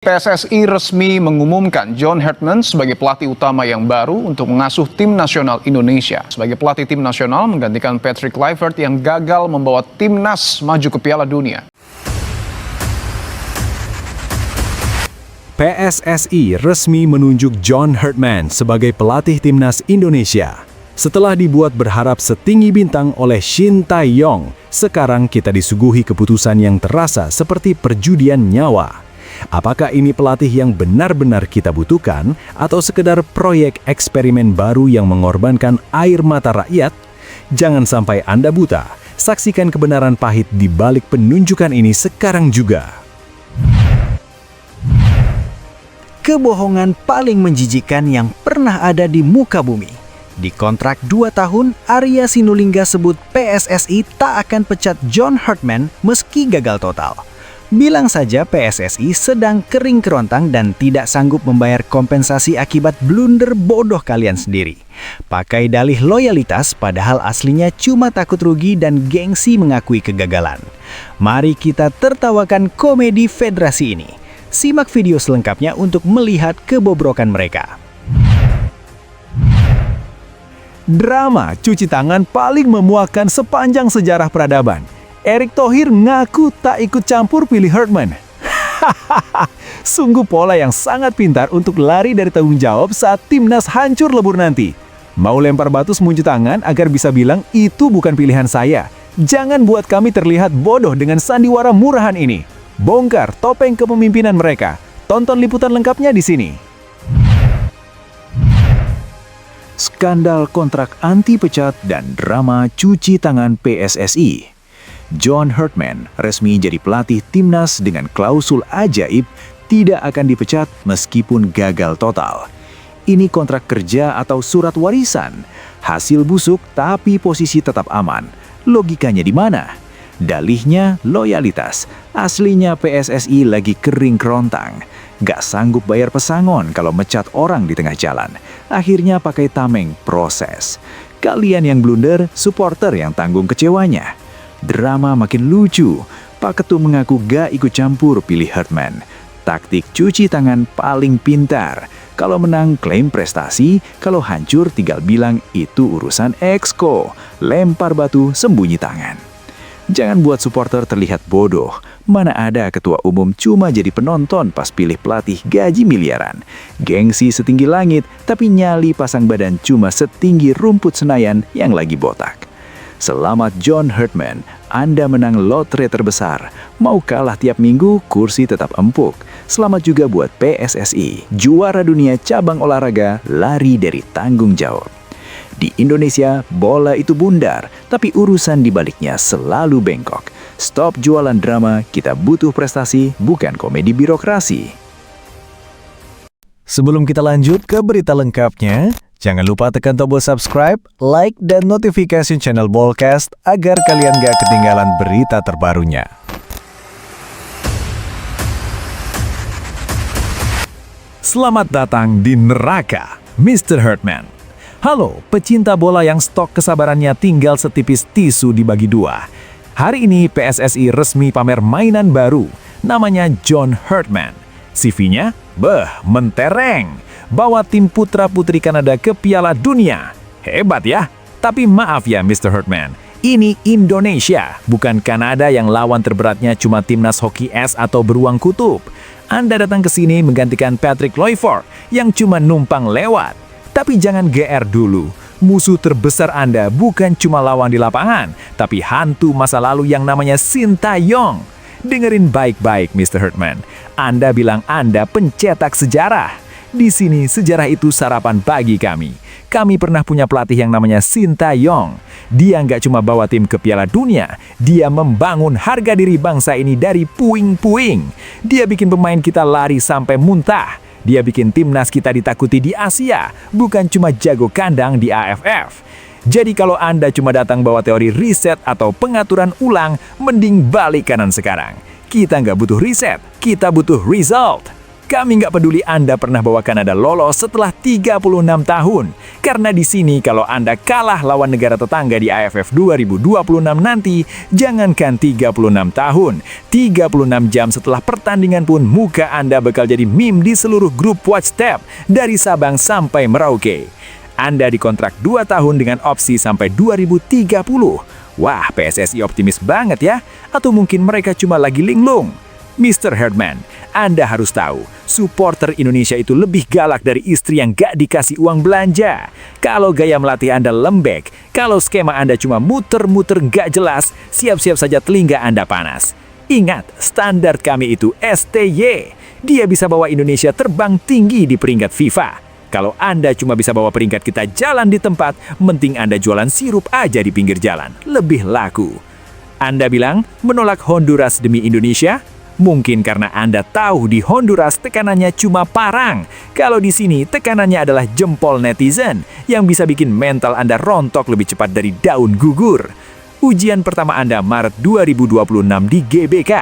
PSSI resmi mengumumkan John Hartman sebagai pelatih utama yang baru untuk mengasuh tim nasional Indonesia. Sebagai pelatih tim nasional menggantikan Patrick Kluivert yang gagal membawa timnas maju ke Piala Dunia. PSSI resmi menunjuk John Hartman sebagai pelatih timnas Indonesia. Setelah dibuat berharap setinggi bintang oleh Shin Tae-yong, sekarang kita disuguhi keputusan yang terasa seperti perjudian nyawa. Apakah ini pelatih yang benar-benar kita butuhkan atau sekedar proyek eksperimen baru yang mengorbankan air mata rakyat? Jangan sampai Anda buta. Saksikan kebenaran pahit di balik penunjukan ini sekarang juga. Kebohongan paling menjijikan yang pernah ada di muka bumi. Di kontrak 2 tahun, Arya Sinulinga sebut PSSI tak akan pecat John Hartman meski gagal total. Bilang saja PSSI sedang kering kerontang dan tidak sanggup membayar kompensasi akibat blunder bodoh kalian sendiri. Pakai dalih loyalitas padahal aslinya cuma takut rugi dan gengsi mengakui kegagalan. Mari kita tertawakan komedi federasi ini. Simak video selengkapnya untuk melihat kebobrokan mereka. Drama cuci tangan paling memuakkan sepanjang sejarah peradaban. Erick Thohir ngaku tak ikut campur pilih Hartman. Sungguh pola yang sangat pintar untuk lari dari tanggung jawab saat timnas hancur lebur nanti. Mau lempar batu semuncut tangan agar bisa bilang itu bukan pilihan saya. Jangan buat kami terlihat bodoh dengan sandiwara murahan ini. Bongkar topeng kepemimpinan mereka. Tonton liputan lengkapnya di sini. Skandal kontrak anti pecat dan drama cuci tangan PSSI. John Hartman resmi jadi pelatih timnas dengan klausul ajaib tidak akan dipecat meskipun gagal total. Ini kontrak kerja atau surat warisan? Hasil busuk tapi posisi tetap aman. Logikanya di mana? Dalihnya loyalitas. Aslinya PSSI lagi kering kerontang. Gak sanggup bayar pesangon kalau mecat orang di tengah jalan. Akhirnya pakai tameng proses. Kalian yang blunder, supporter yang tanggung kecewanya. Drama makin lucu. Pak Ketum mengaku gak ikut campur pilih Hartman. Taktik cuci tangan paling pintar. Kalau menang klaim prestasi, kalau hancur tinggal bilang itu urusan exco. Lempar batu sembunyi tangan. Jangan buat supporter terlihat bodoh. Mana ada ketua umum cuma jadi penonton pas pilih pelatih gaji miliaran. Gengsi setinggi langit, tapi nyali pasang badan cuma setinggi rumput Senayan yang lagi botak. Selamat John Hartman, Anda menang lotre terbesar. Mau kalah tiap minggu, kursi tetap empuk. Selamat juga buat PSSI, juara dunia cabang olahraga lari dari tanggung jawab. Di Indonesia, bola itu bundar, tapi urusan di baliknya selalu bengkok. Stop jualan drama, kita butuh prestasi, bukan komedi birokrasi. Sebelum kita lanjut ke berita lengkapnya, jangan lupa tekan tombol subscribe, like, dan notifikasi channel Bolcast agar kalian gak ketinggalan berita terbarunya. Selamat datang di neraka, Mr. Hartman. Halo, pecinta bola yang stok kesabarannya tinggal setipis tisu dibagi dua. Hari ini PSSI resmi pamer mainan baru, namanya John Hartman. CV-nya, mentereng. Bawa tim putra-putri Kanada ke Piala Dunia. Hebat ya? Tapi maaf ya Mr. Hartman, ini Indonesia, bukan Kanada yang lawan terberatnya cuma timnas hoki es atau beruang kutub. Anda datang ke sini menggantikan Patrick Kluivert yang cuma numpang lewat. Tapi jangan GR dulu. Musuh terbesar Anda bukan cuma lawan di lapangan, tapi hantu masa lalu yang namanya Shin Tae-yong. Dengerin baik-baik Mr. Hartman. Anda bilang Anda pencetak sejarah. Di sini sejarah itu sarapan pagi kami. Kami pernah punya pelatih yang namanya Shin Tae-yong. Dia nggak cuma bawa tim ke Piala Dunia, dia membangun harga diri bangsa ini dari puing-puing. Dia bikin pemain kita lari sampai muntah. Dia bikin timnas kita ditakuti di Asia, bukan cuma jago kandang di AFF. Jadi kalau Anda cuma datang bawa teori riset atau pengaturan ulang, mending balik kanan sekarang. Kita nggak butuh riset, kita butuh result. Kami nggak peduli Anda pernah bawa Kanada lolos setelah 36 tahun. Karena di sini kalau Anda kalah lawan negara tetangga di AFF 2026 nanti, jangankan 36 tahun, 36 jam setelah pertandingan pun muka Anda bakal jadi meme di seluruh grup WhatsApp dari Sabang sampai Merauke. Anda dikontrak 2 tahun dengan opsi sampai 2030. Wah, PSSI optimis banget ya. Atau mungkin mereka cuma lagi linglung? Mr. Herdman, Anda harus tahu, supporter Indonesia itu lebih galak dari istri yang gak dikasih uang belanja. Kalau gaya melatih Anda lembek, kalau skema Anda cuma muter-muter gak jelas, siap-siap saja telinga Anda panas. Ingat, standar kami itu STY. Dia bisa bawa Indonesia terbang tinggi di peringkat FIFA. Kalau Anda cuma bisa bawa peringkat kita jalan di tempat, mending Anda jualan sirup aja di pinggir jalan. Lebih laku. Anda bilang menolak Honduras demi Indonesia? Mungkin karena Anda tahu di Honduras tekanannya cuma parang. Kalau di sini tekanannya adalah jempol netizen yang bisa bikin mental Anda rontok lebih cepat dari daun gugur. Ujian pertama Anda Maret 2026 di GBK.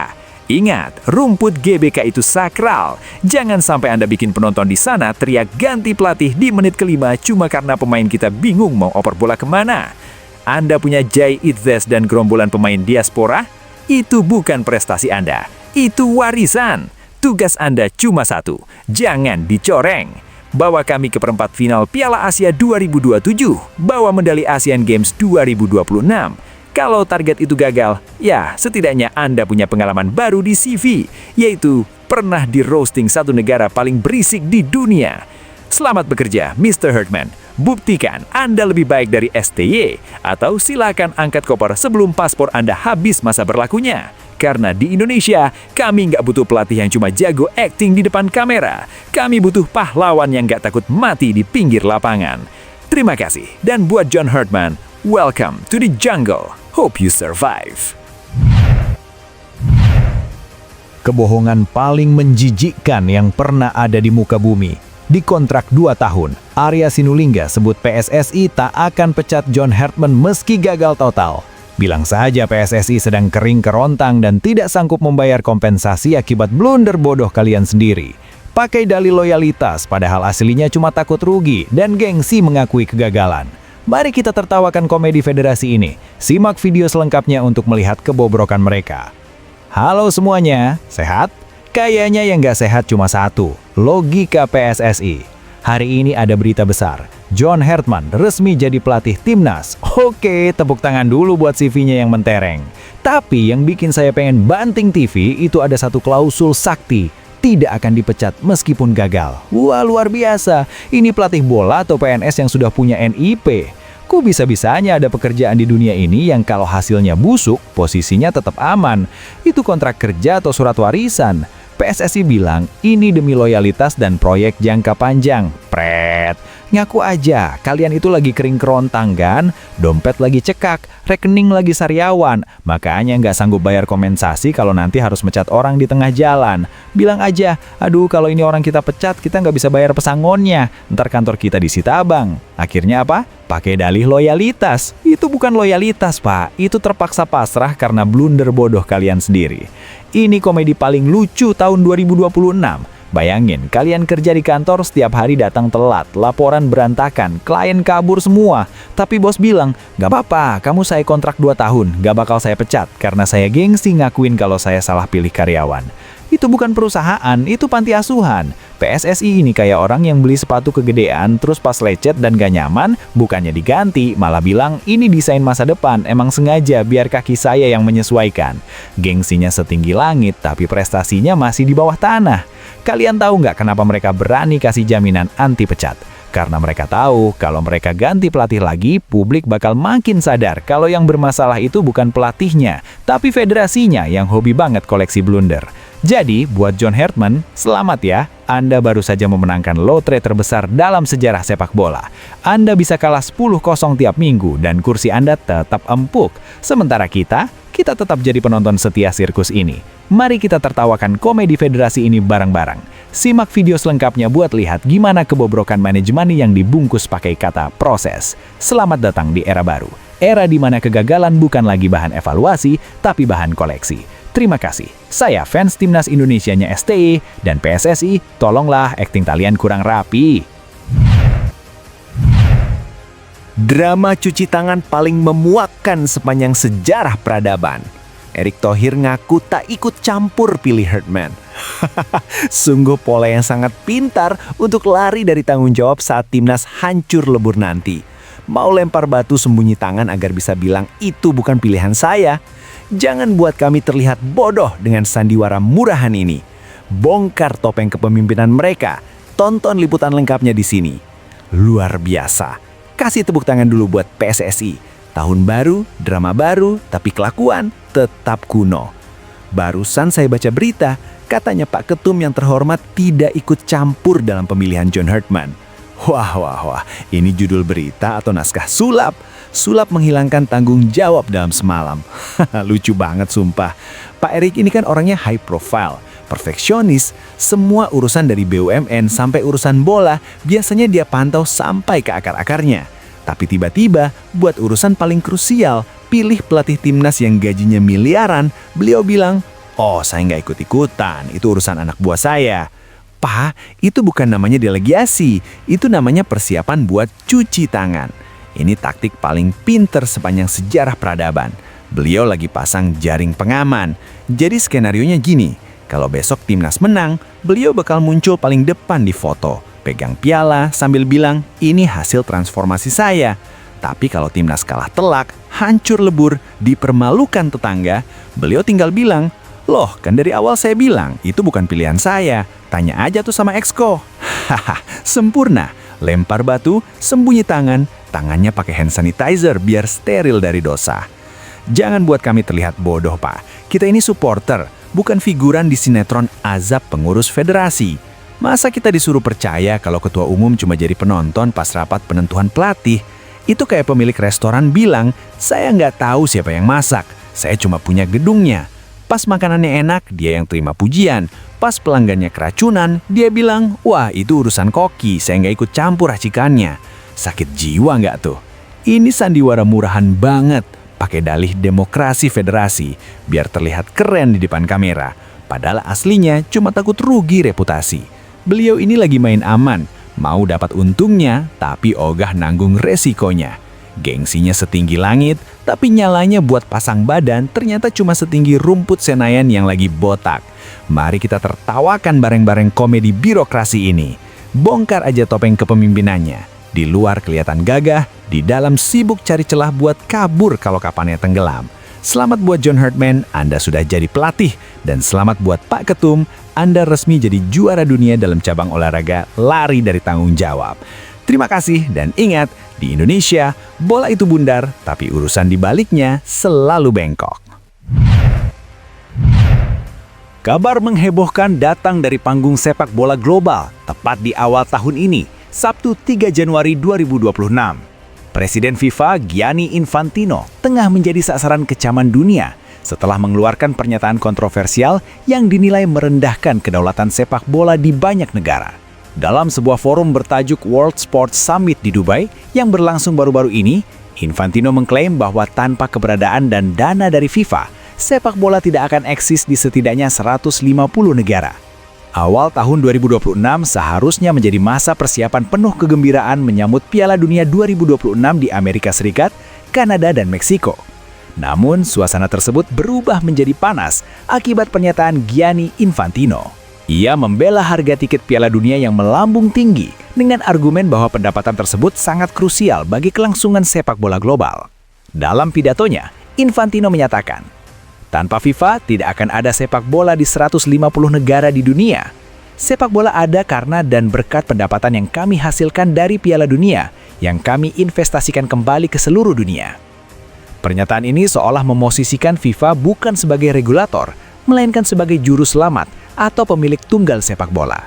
Ingat, rumput GBK itu sakral. Jangan sampai Anda bikin penonton di sana teriak ganti pelatih di menit kelima cuma karena pemain kita bingung mau oper bola kemana. Anda punya Jay Itzes dan gerombolan pemain diaspora? Itu bukan prestasi Anda. Itu warisan. Tugas Anda cuma satu, jangan dicoreng. Bawa kami ke perempat final Piala Asia 2027, bawa medali Asian Games 2026. Kalau target itu gagal, ya setidaknya Anda punya pengalaman baru di CV, yaitu pernah di roasting satu negara paling berisik di dunia. Selamat bekerja, Mr. Herdman. Buktikan Anda lebih baik dari STY, atau silakan angkat koper sebelum paspor Anda habis masa berlakunya. Karena di Indonesia, kami nggak butuh pelatih yang cuma jago acting di depan kamera. Kami butuh pahlawan yang nggak takut mati di pinggir lapangan. Terima kasih. Dan buat John Herdman, welcome to the jungle. Hope you survive. Kebohongan paling menjijikkan yang pernah ada di muka bumi. Di kontrak 2 tahun, Arya Sinulinga sebut PSSI tak akan pecat John Herdman meski gagal total. Bilang saja PSSI sedang kering kerontang dan tidak sanggup membayar kompensasi akibat blunder bodoh kalian sendiri. Pakai dalih loyalitas padahal aslinya cuma takut rugi dan gengsi mengakui kegagalan. Mari kita tertawakan komedi federasi ini. Simak video selengkapnya untuk melihat kebobrokan mereka. Halo semuanya, sehat? Kayaknya yang nggak sehat cuma satu, logika PSSI. Hari ini ada berita besar. John Herdman resmi jadi pelatih timnas. Oke, tepuk tangan dulu buat CV-nya yang mentereng. Tapi yang bikin saya pengen banting TV itu ada satu klausul sakti. Tidak akan dipecat meskipun gagal. Wah, luar biasa. Ini pelatih bola atau PNS yang sudah punya NIP. Kok bisa-bisanya ada pekerjaan di dunia ini yang kalau hasilnya busuk, posisinya tetap aman? Itu kontrak kerja atau surat warisan? PSSI bilang ini demi loyalitas dan proyek jangka panjang. Pret, ngaku aja kalian itu lagi kering kerontang kan? Dompet lagi cekak, rekening lagi sariawan. Makanya nggak sanggup bayar kompensasi kalau nanti harus mecat orang di tengah jalan. Bilang aja, aduh kalau ini orang kita pecat kita nggak bisa bayar pesangonnya. Ntar kantor kita disita abang. Akhirnya apa? Pakai dalih loyalitas. Itu bukan loyalitas pak, itu terpaksa pasrah karena blunder bodoh kalian sendiri. Ini komedi paling lucu tahun 2026. Bayangin, kalian kerja di kantor setiap hari datang telat, laporan berantakan, klien kabur semua. Tapi bos bilang, gak apa-apa, kamu saya kontrak 2 tahun, gak bakal saya pecat karena saya gengsi ngakuin kalau saya salah pilih karyawan. Itu bukan perusahaan, itu panti asuhan. PSSI ini kayak orang yang beli sepatu kegedean, terus pas lecet dan gak nyaman, bukannya diganti, malah bilang ini desain masa depan, emang sengaja biar kaki saya yang menyesuaikan. Gengsinya setinggi langit, tapi prestasinya masih di bawah tanah. Kalian tahu nggak kenapa mereka berani kasih jaminan anti pecat? Karena mereka tahu kalau mereka ganti pelatih lagi, publik bakal makin sadar kalau yang bermasalah itu bukan pelatihnya, tapi federasinya yang hobi banget koleksi blunder. Jadi, buat John Herdman, selamat ya. Anda baru saja memenangkan lotre terbesar dalam sejarah sepak bola. Anda bisa kalah 10-0 tiap minggu dan kursi Anda tetap empuk. Sementara kita tetap jadi penonton setia sirkus ini. Mari kita tertawakan komedi federasi ini bareng-bareng. Simak video selengkapnya buat lihat gimana kebobrokan manajemen yang dibungkus pakai kata proses. Selamat datang di era baru. Era di mana kegagalan bukan lagi bahan evaluasi, tapi bahan koleksi. Terima kasih. Saya fans timnas Indonesianya STI dan PSSI, tolonglah akting kalian kurang rapi. Drama cuci tangan paling memuakkan sepanjang sejarah peradaban. Erick Thohir ngaku tak ikut campur pilih Herdman. Sungguh pola yang sangat pintar untuk lari dari tanggung jawab saat timnas hancur lebur nanti. Mau lempar batu sembunyi tangan agar bisa bilang itu bukan pilihan saya. Jangan buat kami terlihat bodoh dengan sandiwara murahan ini. Bongkar topeng kepemimpinan mereka. Tonton liputan lengkapnya di sini. Luar biasa. Kasih tepuk tangan dulu buat PSSI. Tahun baru, drama baru, tapi kelakuan tetap kuno. Barusan saya baca berita, katanya Pak Ketum yang terhormat tidak ikut campur dalam pemilihan John Herdman. Wah, ini judul berita atau naskah sulap. Sulap menghilangkan tanggung jawab dalam semalam. Lucu banget sumpah. Pak Erick ini kan orangnya high profile, perfeksionis. Semua urusan dari BUMN sampai urusan bola biasanya dia pantau sampai ke akar-akarnya. Tapi tiba-tiba buat urusan paling krusial, pilih pelatih timnas yang gajinya miliaran, beliau bilang, "Oh, saya nggak ikut-ikutan, itu urusan anak buah saya." Pak, itu bukan namanya delegasi, itu namanya persiapan buat cuci tangan. Ini taktik paling pinter sepanjang sejarah peradaban. Beliau lagi pasang jaring pengaman. Jadi skenarionya gini, kalau besok timnas menang, beliau bakal muncul paling depan di foto, pegang piala sambil bilang, "Ini hasil transformasi saya." Tapi kalau timnas kalah telak, hancur lebur, dipermalukan tetangga, beliau tinggal bilang, "Loh, kan dari awal saya bilang, itu bukan pilihan saya. Tanya aja tuh sama Exco." Haha, sempurna. Lempar batu, sembunyi tangan, tangannya pakai hand sanitizer biar steril dari dosa. Jangan buat kami terlihat bodoh, Pak. Kita ini supporter, bukan figuran di sinetron azab pengurus federasi. Masa kita disuruh percaya kalau ketua umum cuma jadi penonton pas rapat penentuan pelatih? Itu kayak pemilik restoran bilang, "Saya nggak tahu siapa yang masak, saya cuma punya gedungnya." Pas makanannya enak, dia yang terima pujian. Pas pelanggannya keracunan, dia bilang, "Wah, itu urusan koki, saya nggak ikut campur racikannya." Sakit jiwa nggak tuh? Ini sandiwara murahan banget, pakai dalih demokrasi federasi, biar terlihat keren di depan kamera. Padahal aslinya cuma takut rugi reputasi. Beliau ini lagi main aman, mau dapat untungnya, tapi ogah nanggung resikonya. Gengsinya setinggi langit, tapi nyalanya buat pasang badan ternyata cuma setinggi rumput Senayan yang lagi botak. Mari kita tertawakan bareng-bareng komedi birokrasi ini. Bongkar aja topeng kepemimpinannya. Di luar kelihatan gagah, di dalam sibuk cari celah buat kabur kalau kapannya tenggelam. Selamat buat John Herdman, Anda sudah jadi pelatih. Dan selamat buat Pak Ketum, Anda resmi jadi juara dunia dalam cabang olahraga lari dari tanggung jawab. Terima kasih dan ingat, di Indonesia, bola itu bundar, tapi urusan di baliknya selalu bengkok. Kabar menghebohkan datang dari panggung sepak bola global, tepat di awal tahun ini, Sabtu 3 Januari 2026. Presiden FIFA Gianni Infantino tengah menjadi sasaran kecaman dunia setelah mengeluarkan pernyataan kontroversial yang dinilai merendahkan kedaulatan sepak bola di banyak negara. Dalam sebuah forum bertajuk World Sports Summit di Dubai yang berlangsung baru-baru ini, Infantino mengklaim bahwa tanpa keberadaan dan dana dari FIFA, sepak bola tidak akan eksis di setidaknya 150 negara. Awal tahun 2026 seharusnya menjadi masa persiapan penuh kegembiraan menyambut Piala Dunia 2026 di Amerika Serikat, Kanada, dan Meksiko. Namun, suasana tersebut berubah menjadi panas akibat pernyataan Gianni Infantino. Ia membela harga tiket Piala Dunia yang melambung tinggi dengan argumen bahwa pendapatan tersebut sangat krusial bagi kelangsungan sepak bola global. Dalam pidatonya, Infantino menyatakan, "Tanpa FIFA, tidak akan ada sepak bola di 150 negara di dunia. Sepak bola ada karena dan berkat pendapatan yang kami hasilkan dari Piala Dunia, yang kami investasikan kembali ke seluruh dunia." Pernyataan ini seolah memosisikan FIFA bukan sebagai regulator, melainkan sebagai juru selamat atau pemilik tunggal sepak bola.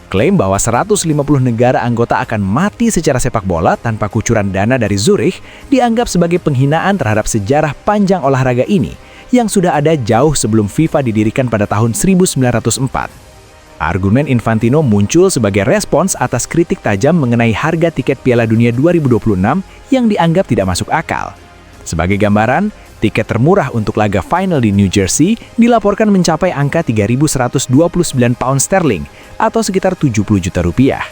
Klaim bahwa 150 negara anggota akan mati secara sepak bola tanpa kucuran dana dari Zurich dianggap sebagai penghinaan terhadap sejarah panjang olahraga ini yang sudah ada jauh sebelum FIFA didirikan pada tahun 1904. Argumen Infantino muncul sebagai respons atas kritik tajam mengenai harga tiket Piala Dunia 2026 yang dianggap tidak masuk akal. Sebagai gambaran, Tiket termurah untuk laga final di New Jersey dilaporkan mencapai angka 3.129 pound sterling atau sekitar 70 juta rupiah.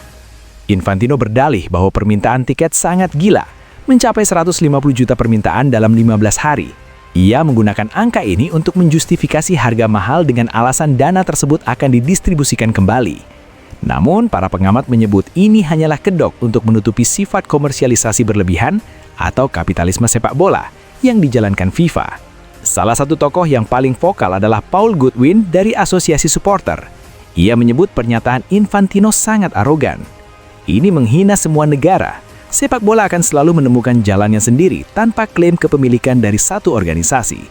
Infantino berdalih bahwa permintaan tiket sangat gila, mencapai 150 juta permintaan dalam 15 hari. Ia menggunakan angka ini untuk menjustifikasi harga mahal dengan alasan dana tersebut akan didistribusikan kembali. Namun, para pengamat menyebut ini hanyalah kedok untuk menutupi sifat komersialisasi berlebihan atau kapitalisme sepak bola yang dijalankan FIFA. Salah satu tokoh yang paling vokal adalah Paul Goodwin dari Asosiasi Supporter. Ia menyebut pernyataan Infantino sangat arogan. Ini menghina semua negara. Sepak bola akan selalu menemukan jalannya sendiri tanpa klaim kepemilikan dari satu organisasi.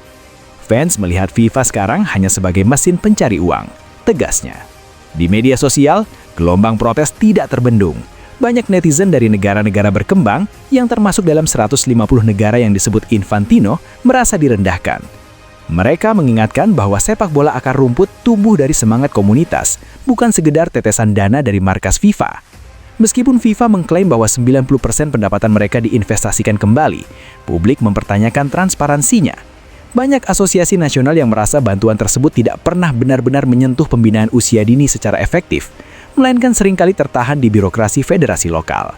Fans melihat FIFA sekarang hanya sebagai mesin pencari uang, tegasnya. Di media sosial, gelombang protes tidak terbendung. Banyak netizen dari negara-negara berkembang yang termasuk dalam 150 negara yang disebut Infantino merasa direndahkan. Mereka mengingatkan bahwa sepak bola akar rumput tumbuh dari semangat komunitas, bukan sekedar tetesan dana dari markas FIFA. Meskipun FIFA mengklaim bahwa 90% pendapatan mereka diinvestasikan kembali, publik mempertanyakan transparansinya. Banyak asosiasi nasional yang merasa bantuan tersebut tidak pernah benar-benar menyentuh pembinaan usia dini secara efektif, melainkan seringkali tertahan di birokrasi federasi lokal.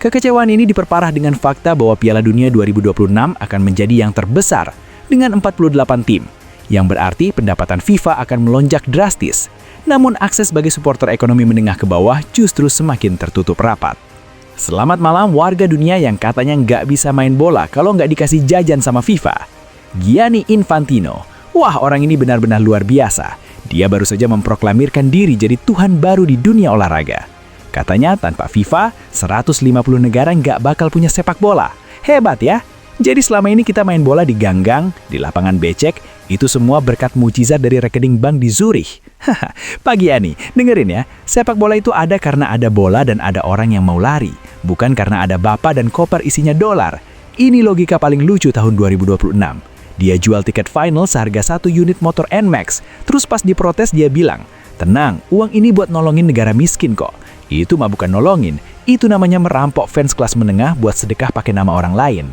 Kekecewaan ini diperparah dengan fakta bahwa Piala Dunia 2026 akan menjadi yang terbesar dengan 48 tim, yang berarti pendapatan FIFA akan melonjak drastis. Namun akses bagi supporter ekonomi menengah ke bawah justru semakin tertutup rapat. Selamat malam warga dunia yang katanya nggak bisa main bola kalau nggak dikasih jajan sama FIFA. Gianni Infantino, wah orang ini benar-benar luar biasa. Dia baru saja memproklamirkan diri jadi Tuhan baru di dunia olahraga. Katanya tanpa FIFA, 150 negara nggak bakal punya sepak bola. Hebat ya? Jadi selama ini kita main bola di ganggang, di lapangan becek, itu semua berkat mujizat dari rekening bank di Zurich. Haha, Pak Gianni, dengerin ya, sepak bola itu ada karena ada bola dan ada orang yang mau lari, bukan karena ada bapak dan koper isinya dolar. Ini logika paling lucu tahun 2026. Dia jual tiket final seharga 1 unit motor NMAX. Terus pas diprotes dia bilang, tenang, uang ini buat nolongin negara miskin kok. Itu mah bukan nolongin, itu namanya merampok fans kelas menengah buat sedekah pakai nama orang lain.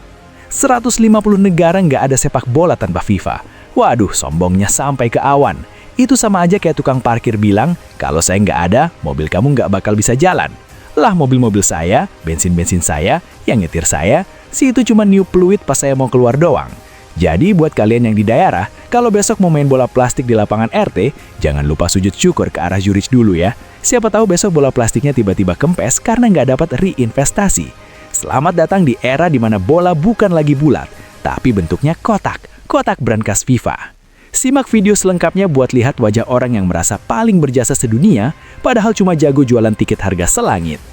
150 negara nggak ada sepak bola tanpa FIFA. Waduh, sombongnya sampai ke awan. Itu sama aja kayak tukang parkir bilang, kalau saya nggak ada, mobil kamu nggak bakal bisa jalan. Lah mobil-mobil saya, bensin-bensin saya, yang nyetir saya, sih itu cuma new fluid pas saya mau keluar doang. Jadi buat kalian yang di daerah, kalau besok mau main bola plastik di lapangan RT, jangan lupa sujud syukur ke arah Zurich dulu ya. Siapa tahu besok bola plastiknya tiba-tiba kempes karena nggak dapat reinvestasi. Selamat datang di era di mana bola bukan lagi bulat, tapi bentuknya kotak, kotak brankas FIFA. Simak video selengkapnya buat lihat wajah orang yang merasa paling berjasa sedunia, padahal cuma jago jualan tiket harga selangit.